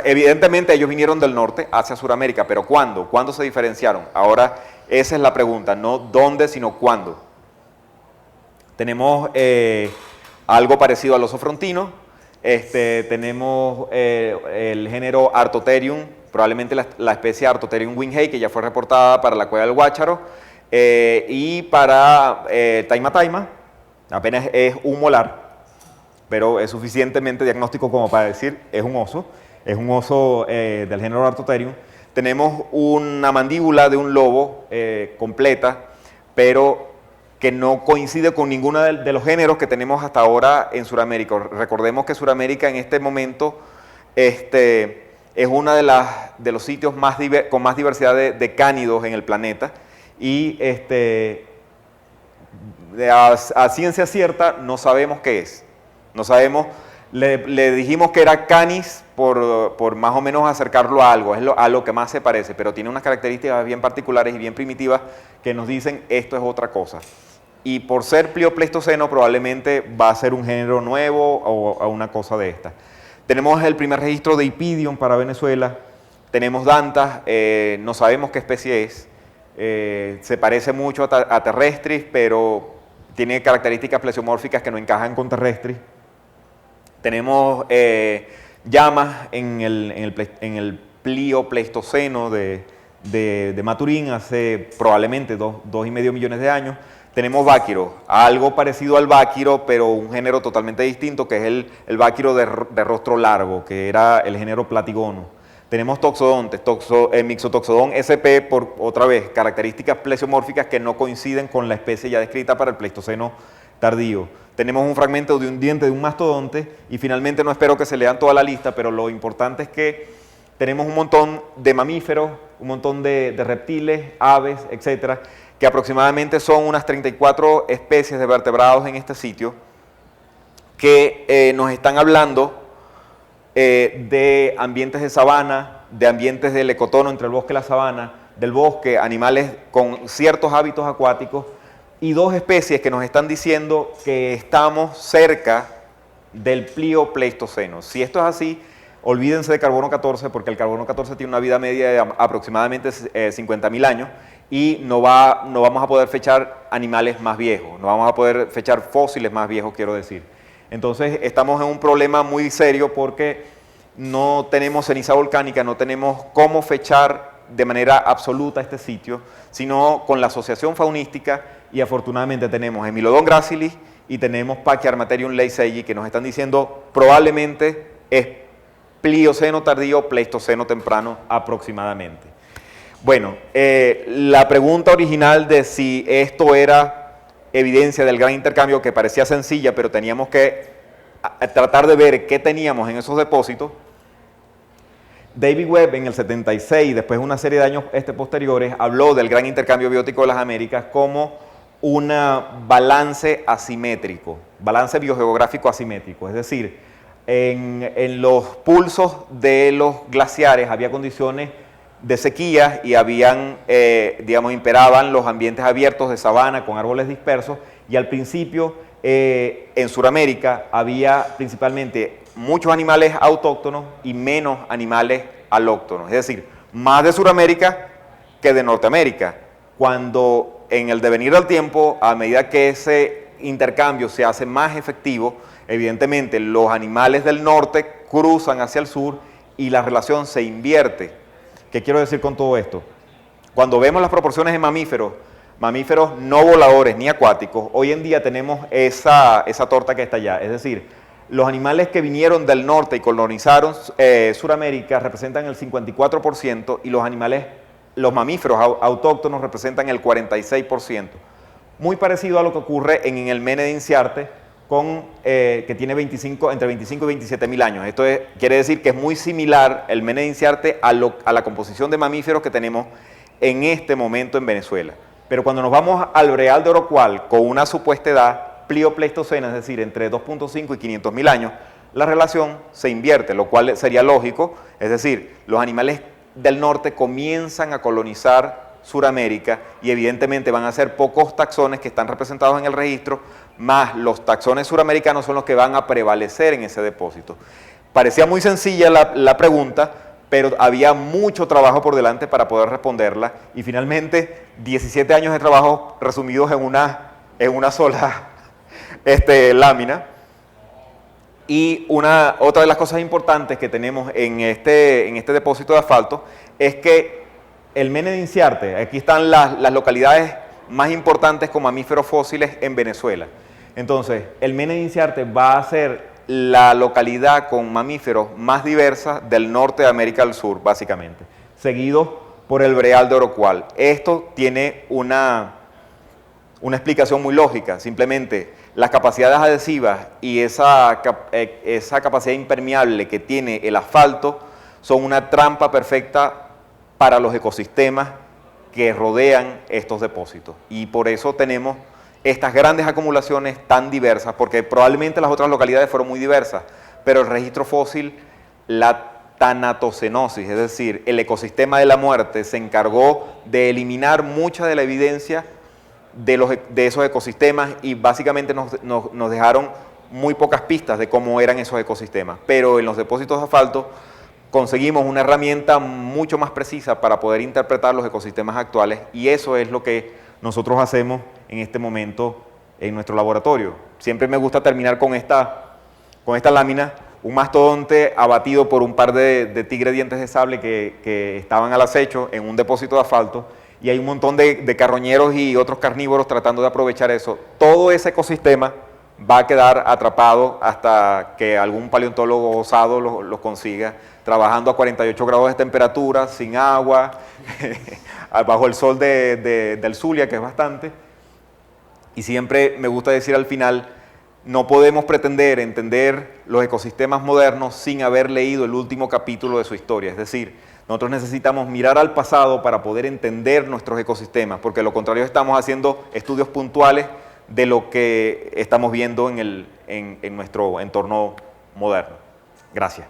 evidentemente ellos vinieron del norte hacia Sudamérica, pero ¿cuándo? ¿Cuándo se diferenciaron? Ahora esa es la pregunta, no dónde, sino cuándo. Tenemos algo parecido al oso frontino, tenemos el género Artotherium, probablemente la especie Artotherium winghei, que ya fue reportada para la Cueva del Guácharo, y para Taima taima, apenas es un molar, pero es suficientemente diagnóstico como para decir es un oso del género Artotherium. Tenemos una mandíbula de un lobo completa, pero que no coincide con ninguno de los géneros que tenemos hasta ahora en Sudamérica. Recordemos que Sudamérica en este momento es uno de los sitios con más diversidad de cánidos en el planeta y a ciencia cierta no sabemos qué es. No sabemos, le dijimos que era canis por más o menos acercarlo a algo, a lo que más se parece, pero tiene unas características bien particulares y bien primitivas que nos dicen esto es otra cosa. Y por ser pliopleistoceno probablemente va a ser un género nuevo o una cosa de esta. Tenemos el primer registro de Ipidium para Venezuela, tenemos Dantas, no sabemos qué especie es, se parece mucho a terrestris, pero tiene características plesiomórficas que no encajan con terrestris. Tenemos llamas en el pliopleistoceno de Maturín hace probablemente 2,5 millones de años. Tenemos Báquiro, algo parecido al Báquiro, pero un género totalmente distinto, que es el Báquiro de rostro largo, que era el género Platigono. Tenemos Toxodontes, Mixotoxodon sp, por otra vez, características plesiomórficas que no coinciden con la especie ya descrita para el Pleistoceno tardío. Tenemos un fragmento de un diente de un mastodonte y finalmente, no espero que se lean toda la lista, pero lo importante es que tenemos un montón de mamíferos, un montón de reptiles, aves, etcétera, que aproximadamente son unas 34 especies de vertebrados en este sitio, que nos están hablando de ambientes de sabana, de ambientes del ecotono entre el bosque y la sabana, del bosque, animales con ciertos hábitos acuáticos, y dos especies que nos están diciendo que estamos cerca del pliopleistoceno. Si esto es así, olvídense de carbono 14, porque el carbono 14 tiene una vida media de aproximadamente 50.000 años, y no vamos a poder fechar animales más viejos, no vamos a poder fechar fósiles más viejos, quiero decir. Entonces estamos en un problema muy serio porque no tenemos ceniza volcánica, no tenemos cómo fechar de manera absoluta este sitio, sino con la asociación faunística, y afortunadamente tenemos Smilodon gracilis y tenemos Pachyarmaterium leysseyi, que nos están diciendo probablemente es Plioceno tardío, Pleistoceno temprano aproximadamente. Bueno, la pregunta original de si esto era evidencia del gran intercambio, que parecía sencilla, pero teníamos que tratar de ver qué teníamos en esos depósitos, David Webb en el 76, después de una serie de años posteriores, habló del gran intercambio biótico de las Américas como un balance asimétrico, balance biogeográfico asimétrico, es decir, en los pulsos de los glaciares había condiciones de sequía y imperaban los ambientes abiertos de sabana con árboles dispersos, y al principio en Sudamérica había principalmente muchos animales autóctonos y menos animales alóctonos, es decir, más de Sudamérica que de Norteamérica. Cuando en el devenir del tiempo, a medida que ese intercambio se hace más efectivo, evidentemente los animales del norte cruzan hacia el sur y la relación se invierte. ¿Qué quiero decir con todo esto? Cuando vemos las proporciones de mamíferos no voladores ni acuáticos, hoy en día tenemos esa torta que está allá, es decir, los animales que vinieron del norte y colonizaron Sudamérica representan el 54% y los mamíferos autóctonos representan el 46%. Muy parecido a lo que ocurre en el Mene de Inciarte, que tiene entre 25 y 27 mil años. Esto quiere decir que es muy similar el Mene de Inciarte a la composición de mamíferos que tenemos en este momento en Venezuela. Pero cuando nos vamos al Breal de Orocual, con una supuesta edad pliopleistocena, es decir, entre 2.5 y 500 mil años, la relación se invierte, lo cual sería lógico, es decir, los animales del norte comienzan a colonizar Sudamérica y evidentemente van a ser pocos taxones que están representados en el registro, más los taxones suramericanos son los que van a prevalecer en ese depósito. Parecía muy sencilla la pregunta, pero había mucho trabajo por delante para poder responderla y finalmente 17 años de trabajo resumidos en una sola lámina. Y otra de las cosas importantes que tenemos en este depósito de asfalto es que el Mene de Inciarte, aquí están las localidades más importantes con mamíferos fósiles en Venezuela. Entonces, el Mene de Inciarte va a ser la localidad con mamíferos más diversa del norte de América del Sur, básicamente, seguido por el Breal de Orocual. Esto tiene una explicación muy lógica, simplemente las capacidades adhesivas y esa capacidad impermeable que tiene el asfalto son una trampa perfecta para los ecosistemas que rodean estos depósitos. Y por eso tenemos estas grandes acumulaciones tan diversas, porque probablemente las otras localidades fueron muy diversas, pero el registro fósil, la tanatocenosis, es decir, el ecosistema de la muerte, se encargó de eliminar mucha de la evidencia de esos ecosistemas y básicamente nos dejaron muy pocas pistas de cómo eran esos ecosistemas. Pero en los depósitos de asfalto conseguimos una herramienta mucho más precisa para poder interpretar los ecosistemas actuales y eso es lo que nosotros hacemos en este momento en nuestro laboratorio. Siempre me gusta terminar con esta lámina, un mastodonte abatido por un par de tigres dientes de sable que estaban al acecho en un depósito de asfalto y hay un montón de carroñeros y otros carnívoros tratando de aprovechar eso. Todo ese ecosistema va a quedar atrapado hasta que algún paleontólogo osado los consiga, trabajando a 48 grados de temperatura, sin agua, bajo el sol del Zulia, que es bastante. Y siempre me gusta decir al final, no podemos pretender entender los ecosistemas modernos sin haber leído el último capítulo de su historia. Es decir, nosotros necesitamos mirar al pasado para poder entender nuestros ecosistemas, porque de lo contrario estamos haciendo estudios puntuales de lo que estamos viendo en nuestro entorno moderno. Gracias.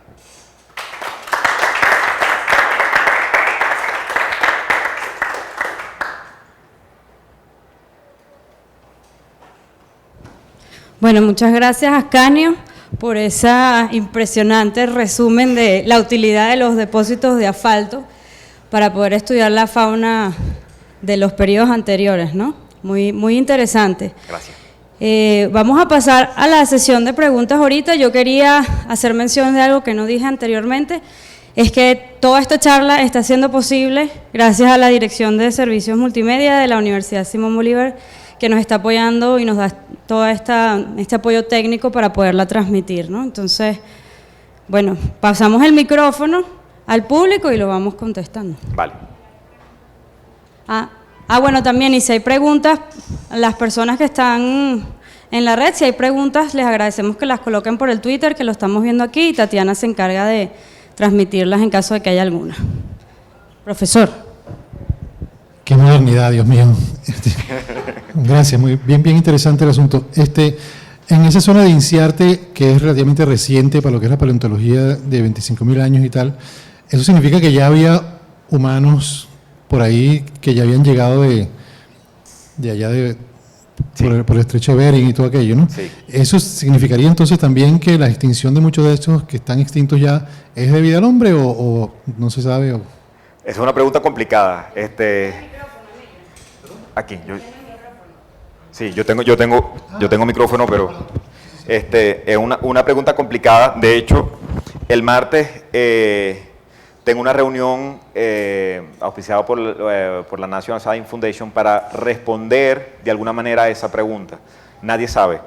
Bueno, muchas gracias, Ascanio, por ese impresionante resumen de la utilidad de los depósitos de asfalto para poder estudiar la fauna de los periodos anteriores, ¿no? Muy, muy interesante. Gracias. Vamos a pasar a la sesión de preguntas ahorita. Yo quería hacer mención de algo que no dije anteriormente, es que toda esta charla está siendo posible gracias a la Dirección de Servicios Multimedia de la Universidad Simón Bolívar, que nos está apoyando y nos da todo este apoyo técnico para poderla transmitir, ¿no? Entonces, bueno, pasamos el micrófono al público y lo vamos contestando. Vale. Bueno, también, y si hay preguntas, las personas que están en la red, si hay preguntas, les agradecemos que las coloquen por el Twitter, que lo estamos viendo aquí, y Tatiana se encarga de transmitirlas en caso de que haya alguna. Profesor. Qué modernidad, Dios mío. Gracias, muy bien, bien interesante el asunto. En esa zona de Inciarte, que es relativamente reciente para lo que es la paleontología de 25.000 años y tal, ¿eso significa que ya había humanos por ahí que ya habían llegado de allá Sí. por el estrecho de Bering y todo aquello, ¿no? Sí. ¿Eso significaría entonces también que la extinción de muchos de estos que están extintos ya es debido al hombre o no se sabe? Es una pregunta complicada. Aquí, sí, yo tengo micrófono, pero es una pregunta complicada. De hecho, el martes tengo una reunión auspiciada por la National Science Foundation para responder de alguna manera a esa pregunta. Nadie sabe.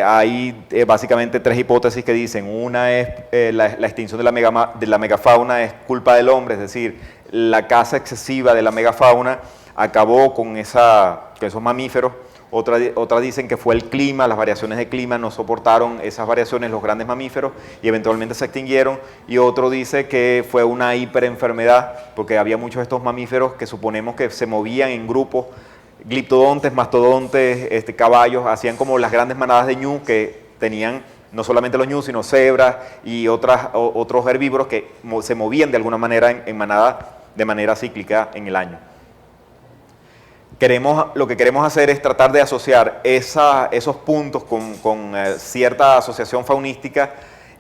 Hay básicamente tres hipótesis que dicen. Una es la extinción de la megafauna es culpa del hombre, es decir, la caza excesiva de la megafauna acabó con esos mamíferos. Otra dicen que fue el clima, las variaciones de clima no soportaron esas variaciones los grandes mamíferos y eventualmente se extinguieron. Y otro dice que fue una hiperenfermedad porque había muchos de estos mamíferos que suponemos que se movían en grupos, gliptodontes, mastodontes, caballos, hacían como las grandes manadas de ñu que tenían no solamente los ñu, sino cebras y otros herbívoros que se movían de alguna manera en manada de manera cíclica en el año. Lo que queremos hacer es tratar de asociar esos puntos con cierta asociación faunística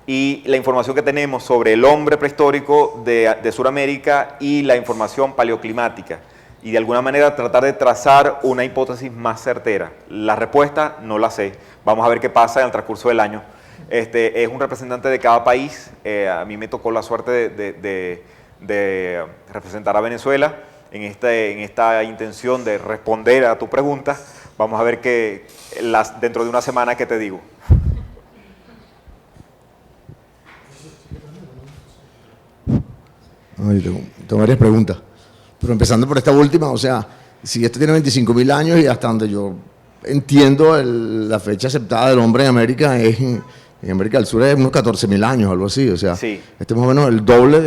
y la información que tenemos sobre el hombre prehistórico de Sudamérica y la información paleoclimática. Y de alguna manera tratar de trazar una hipótesis más certera. La respuesta no la sé. Vamos a ver qué pasa en el transcurso del año. Es un representante de cada país. A mí me tocó la suerte de representar a Venezuela en esta intención de responder a tu pregunta. Vamos a ver dentro de una semana qué te digo. Tengo varias preguntas, pero empezando por esta última, o sea, si esto tiene 25.000 años y hasta donde yo entiendo la fecha aceptada del hombre en América en América del Sur es unos 14.000 años, algo así, o sea, sí. Este es más o menos el doble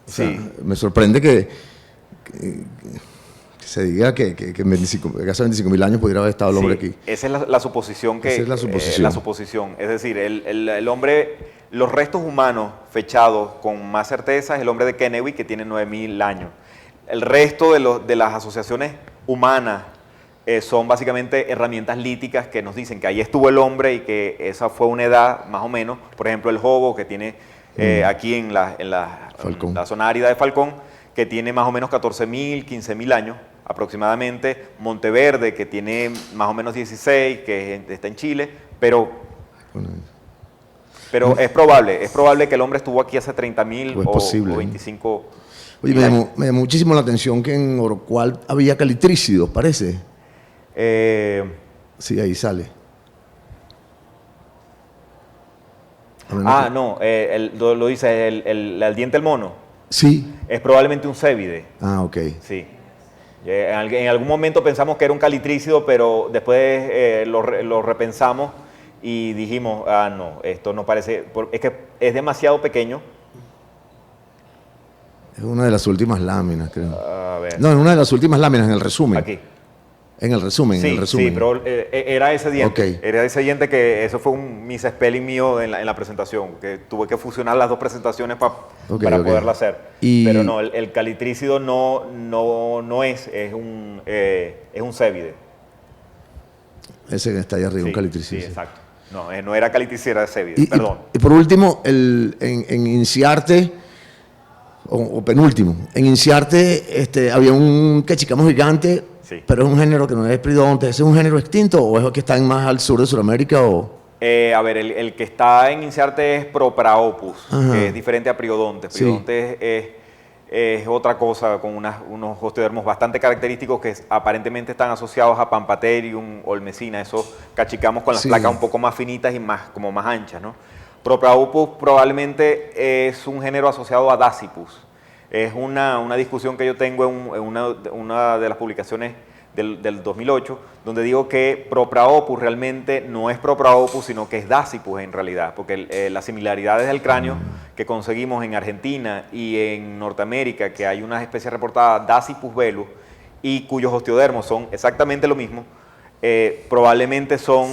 o sea, Sí. me sorprende que se diga que hace 25.000 años pudiera haber estado el hombre aquí. Esa es la suposición Esa es la suposición. Es decir, el hombre, los restos humanos fechados con más certeza es el hombre de Kennewick, que tiene 9.000 años. El resto de las asociaciones humanas son básicamente herramientas líticas que nos dicen que ahí estuvo el hombre y que esa fue una edad más o menos. Por ejemplo, el Jobo, que tiene aquí en la zona árida de Falcón, que tiene más o menos 14.000, 15.000 años aproximadamente. Monteverde, que tiene más o menos 16, que está en Chile, pero es probable que el hombre estuvo aquí hace 30.000 o 25. Oye, me llamó muchísimo la atención que en Orocual había calitrícidos, parece. Sí, ahí sale. No, lo dice el diente del mono. Sí. Es probablemente un cébide. Ah, ok. Sí. En algún momento pensamos que era un calitrícido, pero después lo repensamos y dijimos, no, esto no parece, es que es demasiado pequeño. Es una de las últimas láminas, creo. A ver. No, en una de las últimas láminas, en el resumen. Aquí. En el resumen, Sí, pero era ese diente. Okay. Era ese diente que eso fue un misspelling mío en la presentación, que tuve que fusionar las dos presentaciones para poderla hacer. Pero no, el calitrícido no es un cébide. Ese que está ahí arriba, Sí, un calitrícido. Sí, exacto. No era calitrícido, era cébide, perdón. Y por último, en Inciarte, o penúltimo, en Inciarte había un quechicamo gigante. Sí. Pero es un género que no es Priodonte. ¿Ese es un género extinto o es el que está más al sur de Sudamérica? A ver, el que está en Inciarte es Propraopus, Ajá. que es diferente a Priodonte. Priodonte es otra cosa, con unos osteodermos bastante característicos que aparentemente están asociados a Pampatherium, Olmesina, esos cachicamos con las placas un poco más finitas y como más anchas, ¿no? Propraopus probablemente es un género asociado a Dasypus. Es una discusión que yo tengo en una de las publicaciones del 2008, donde digo que Propraopus realmente no es Propraopus, sino que es Dasypus en realidad, porque las similaridades del cráneo que conseguimos en Argentina y en Norteamérica, que hay unas especies reportadas, Dasypus velus, y cuyos osteodermos son exactamente lo mismo, probablemente son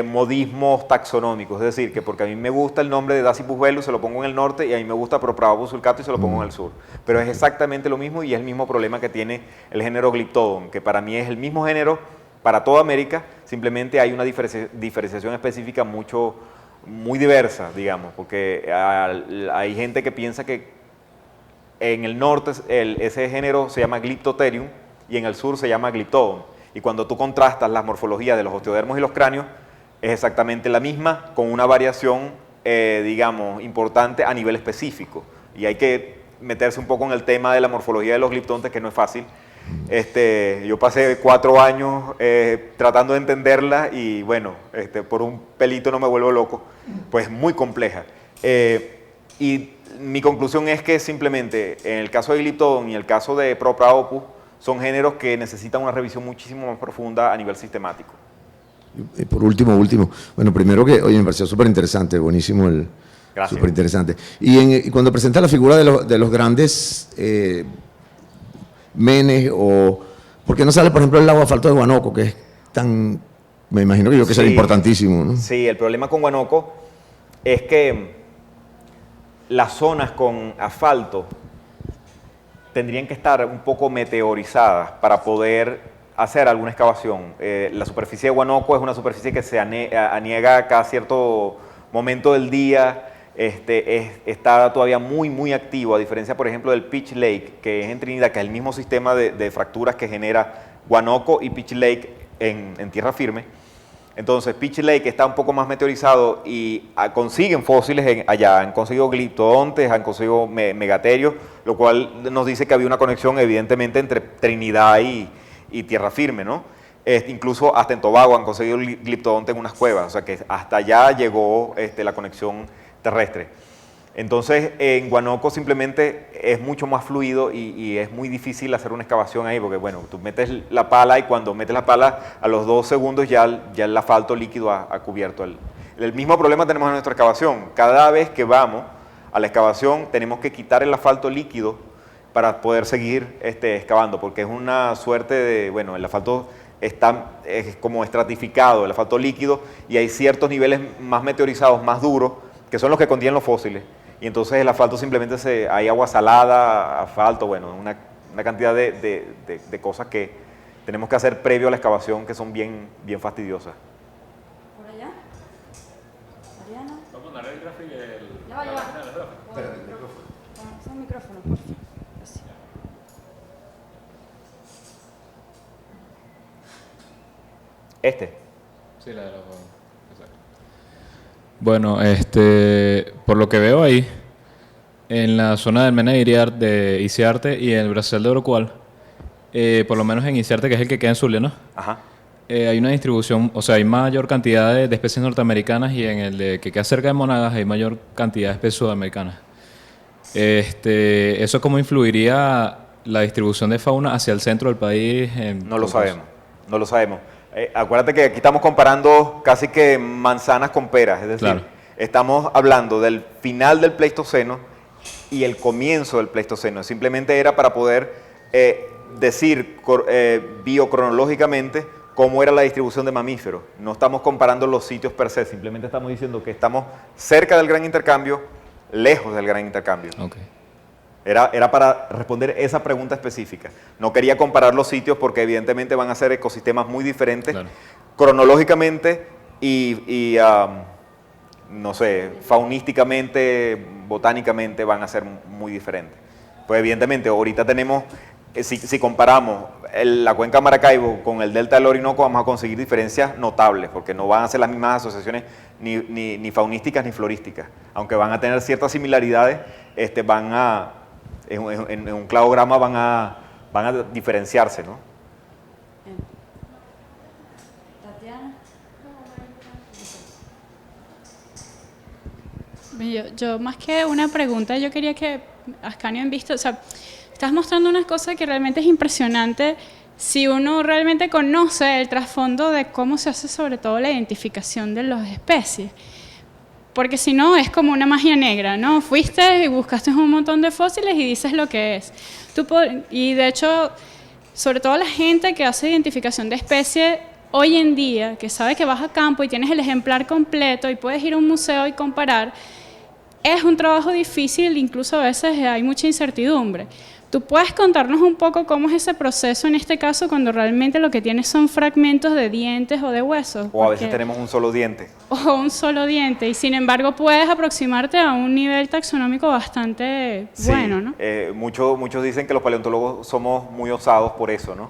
modismos taxonómicos, es decir, que porque a mí me gusta el nombre de Dasypus velus se lo pongo en el norte y a mí me gusta Propraopus sulcato y se lo pongo en el sur, pero es exactamente lo mismo y es el mismo problema que tiene el género Glyptodon, que para mí es el mismo género para toda América, simplemente hay una diferenciación específica muy diversa, digamos, porque hay gente que piensa que en el norte ese género se llama Glyptotherium y en el sur se llama Glyptodon. Y cuando tú contrastas las morfologías de los osteodermos y los cráneos, es exactamente la misma, con una variación, digamos, importante a nivel específico. Y hay que meterse un poco en el tema de la morfología de los gliptontes, que no es fácil. Yo pasé 4 años tratando de entenderla y, bueno, por un pelito no me vuelvo loco, pues muy compleja. Y mi conclusión es que simplemente, en el caso de Glyptodon y el caso de Propraopus, son géneros que necesitan una revisión muchísimo más profunda a nivel sistemático. Y por último, bueno, primero que, oye, me pareció súper interesante, buenísimo súper interesante. Y cuando presenta la figura de los grandes menes, ¿por qué no sale, por ejemplo, el lago asfalto de Guanoco, que es tan, me imagino que será importantísimo, ¿no? Sí, el problema con Guanoco es que las zonas con asfalto tendrían que estar un poco meteorizadas para poder hacer alguna excavación. La superficie de Guanoco es una superficie que se aniega cada cierto momento del día, está todavía muy activo, a diferencia, por ejemplo, del Pitch Lake, que es en Trinidad, que es el mismo sistema de fracturas que genera Guanoco y Pitch Lake en tierra firme. Entonces, Pitch Lake está un poco más meteorizado y consiguen fósiles allá, han conseguido gliptodontes, han conseguido megaterios, lo cual nos dice que había una conexión evidentemente entre Trinidad y tierra firme, ¿no? Incluso hasta en Tobago han conseguido gliptodonte en unas cuevas, o sea que hasta allá llegó la conexión terrestre. Entonces, en Guanoco simplemente es mucho más fluido y es muy difícil hacer una excavación ahí, porque bueno, tú metes la pala y cuando metes la pala, a los 2 segundos ya el asfalto líquido ha cubierto. El mismo problema tenemos en nuestra excavación. Cada vez que vamos a la excavación tenemos que quitar el asfalto líquido para poder seguir excavando, porque es una suerte de, bueno, el asfalto es como estratificado, el asfalto líquido, y hay ciertos niveles más meteorizados, más duros, que son los que contienen los fósiles. Y entonces el asfalto simplemente hay agua salada, asfalto, bueno, una cantidad de cosas que tenemos que hacer previo a la excavación que son bien fastidiosas. ¿Por allá? ¿Mariana? Vamos a poner el gráfico y el... Ya va. Espera, el micrófono. Pon el micrófono, por favor. Gracias. Sí, la de los... Exacto. Bueno, por lo que veo ahí, en la zona del Mena de Iciarte y en el Brasil de Orocual, por lo menos en Iciarte, que es el que queda en Zulia, ¿no? Ajá. Hay una distribución, o sea, hay mayor cantidad de especies norteamericanas y en el que queda cerca de Monagas hay mayor cantidad de especies sudamericanas. ¿Eso cómo influiría la distribución de fauna hacia el centro del país? No lo sabemos. Acuérdate que aquí estamos comparando casi que manzanas con peras, es decir, claro, estamos hablando del final del Pleistoceno y el comienzo del Pleistoceno. Simplemente era para poder decir biocronológicamente cómo era la distribución de mamíferos. No estamos comparando los sitios per se, simplemente estamos diciendo que estamos cerca del gran intercambio, lejos del gran intercambio. Okay. Era para responder esa pregunta específica. No quería comparar los sitios porque evidentemente van a ser ecosistemas muy diferentes, claro, cronológicamente y no sé, faunísticamente, botánicamente van a ser muy diferentes. Pues evidentemente ahorita tenemos, si comparamos la cuenca Maracaibo con el delta del Orinoco, vamos a conseguir diferencias notables, porque no van a ser las mismas asociaciones ni faunísticas ni florísticas, aunque van a tener ciertas similaridades, en un cladograma van a diferenciarse, ¿no? Tatiana. Yo más que una pregunta, yo quería que Ascanio, en visto, o sea, estás mostrando una cosa que realmente es impresionante si uno realmente conoce el trasfondo de cómo se hace sobre todo la identificación de las especies. Porque si no, es como una magia negra, ¿no? Fuiste y buscaste un montón de fósiles y dices lo que es. Y de hecho, sobre todo la gente que hace identificación de especies, hoy en día, que sabe que vas a campo y tienes el ejemplar completo y puedes ir a un museo y comparar, es un trabajo difícil, incluso a veces hay mucha incertidumbre. ¿Tú puedes contarnos un poco cómo es ese proceso en este caso cuando realmente lo que tienes son fragmentos de dientes o de huesos? O a veces tenemos un solo diente. O un solo diente, y sin embargo puedes aproximarte a un nivel taxonómico bastante bueno, ¿no? Muchos dicen que los paleontólogos somos muy osados por eso, ¿no?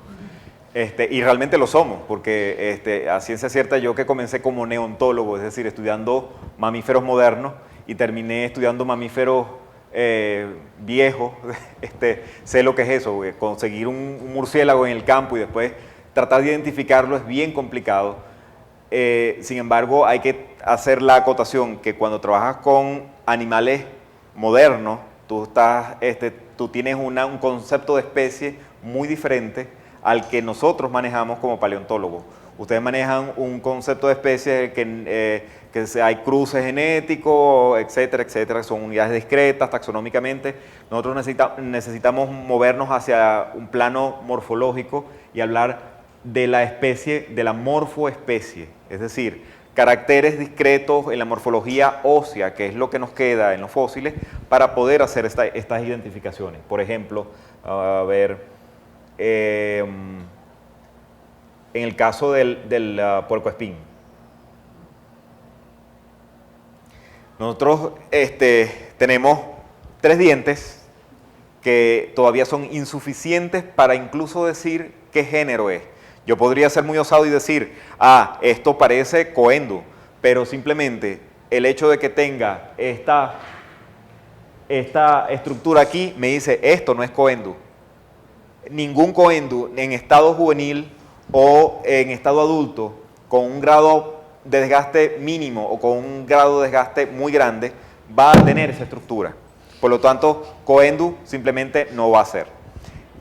Y realmente lo somos, porque a ciencia cierta yo que comencé como neontólogo, es decir, estudiando mamíferos modernos y terminé estudiando mamíferos viejos, sé lo que es eso, conseguir un murciélago en el campo y después tratar de identificarlo es bien complicado. Sin embargo, hay que hacer la acotación que cuando trabajas con animales modernos, tú tienes un concepto de especie muy diferente al que nosotros manejamos como paleontólogos. Ustedes manejan un concepto de especie que hay cruces genéticos, etcétera, etcétera, son unidades discretas taxonómicamente. Nosotros necesitamos movernos hacia un plano morfológico y hablar de la especie, de la morfoespecie, es decir, caracteres discretos en la morfología ósea, que es lo que nos queda en los fósiles, para poder hacer estas identificaciones. Por ejemplo, en el caso del puercoespín, nosotros tenemos 3 dientes que todavía son insuficientes para incluso decir qué género es. Yo podría ser muy osado y decir, esto parece coendu, pero simplemente el hecho de que tenga esta estructura aquí me dice, esto no es coendu. Ningún coendu en estado juvenil o en estado adulto con un grado de desgaste mínimo o con un grado de desgaste muy grande va a tener esa estructura. Por lo tanto, coendu simplemente no va a ser.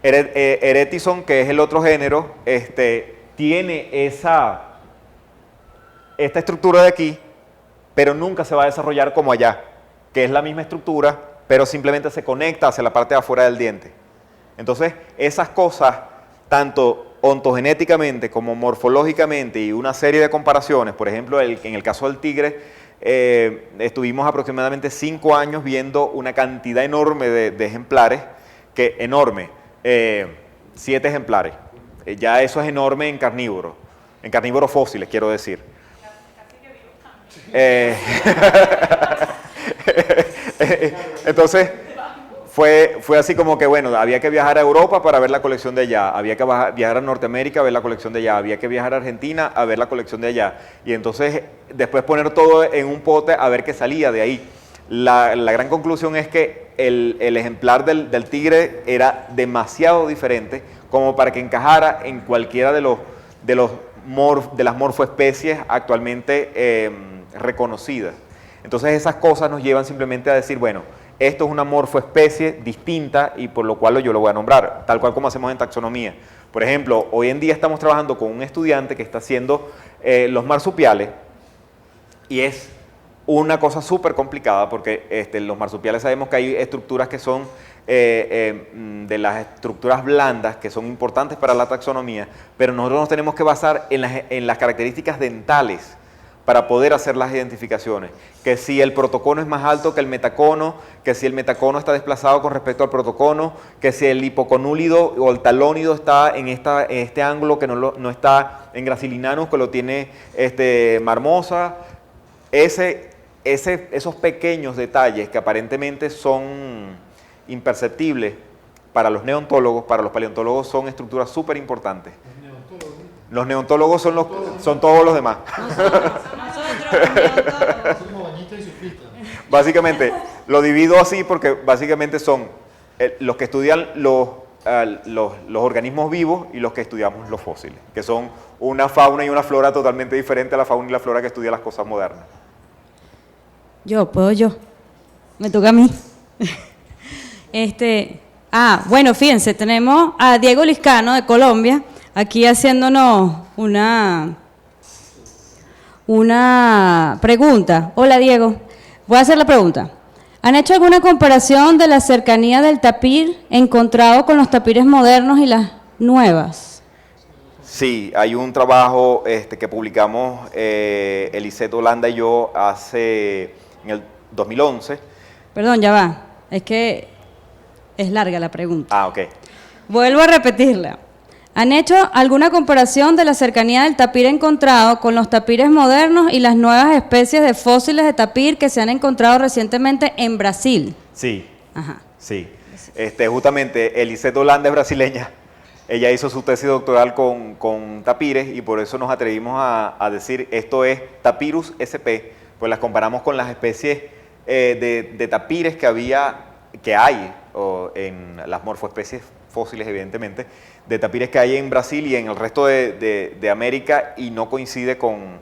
Eretison, que es el otro género, tiene esta estructura de aquí, pero nunca se va a desarrollar como allá, que es la misma estructura, pero simplemente se conecta hacia la parte de afuera del diente. Entonces, esas cosas, tanto ontogenéticamente como morfológicamente y una serie de comparaciones, por ejemplo, en el caso del tigre, estuvimos aproximadamente 5 años viendo una cantidad enorme de ejemplares, 7 ejemplares. Ya eso es enorme en carnívoros fósiles, quiero decir. Entonces, fue así como que, bueno, había que viajar a Europa para ver la colección de allá, había que viajar a Norteamérica a ver la colección de allá, había que viajar a Argentina a ver la colección de allá, y entonces después poner todo en un pote a ver qué salía de ahí. La gran conclusión es que el ejemplar del tigre era demasiado diferente como para que encajara en cualquiera de las morfoespecies actualmente reconocidas. Entonces esas cosas nos llevan simplemente a decir, bueno, esto es una morfoespecie distinta y por lo cual yo lo voy a nombrar, tal cual como hacemos en taxonomía. Por ejemplo, hoy en día estamos trabajando con un estudiante que está haciendo los marsupiales y es una cosa súper complicada porque los marsupiales sabemos que hay estructuras que son de las estructuras blandas que son importantes para la taxonomía, pero nosotros nos tenemos que basar en las características dentales para poder hacer las identificaciones, que si el protocono es más alto que el metacono, que si el metacono está desplazado con respecto al protocono, que si el hipoconúlido o el talónido está en este ángulo que no está en Gracilinanus, que lo tiene Marmosa. Esos pequeños detalles que aparentemente son imperceptibles para los neontólogos, para los paleontólogos son estructuras súper importantes. Los neontólogos son todos los demás. Básicamente, lo divido así porque básicamente son los que estudian los organismos vivos y los que estudiamos los fósiles, que son una fauna y una flora totalmente diferente a la fauna y la flora que estudia las cosas modernas. Me toca a mí. Bueno, fíjense, tenemos a Diego Liscano de Colombia, aquí haciéndonos una pregunta. Hola, Diego. Voy a hacer la pregunta. ¿Han hecho alguna comparación de la cercanía del tapir encontrado con los tapires modernos y las nuevas? Sí, hay un trabajo que publicamos Eliseth Holanda y yo en el 2011. Perdón, ya va. Es que es larga la pregunta. Ah, ok. Vuelvo a repetirla. ¿Han hecho alguna comparación de la cercanía del tapir encontrado con los tapires modernos y las nuevas especies de fósiles de tapir que se han encontrado recientemente en Brasil? Sí. Ajá. Sí. Justamente Eliseth Holanda es brasileña. Ella hizo su tesis doctoral con tapires y por eso nos atrevimos a decir esto es Tapirus sp. Pues las comparamos con las especies de tapires que hay en las morfoespecies fósiles, evidentemente, de tapires que hay en Brasil y en el resto de América, y no coincide con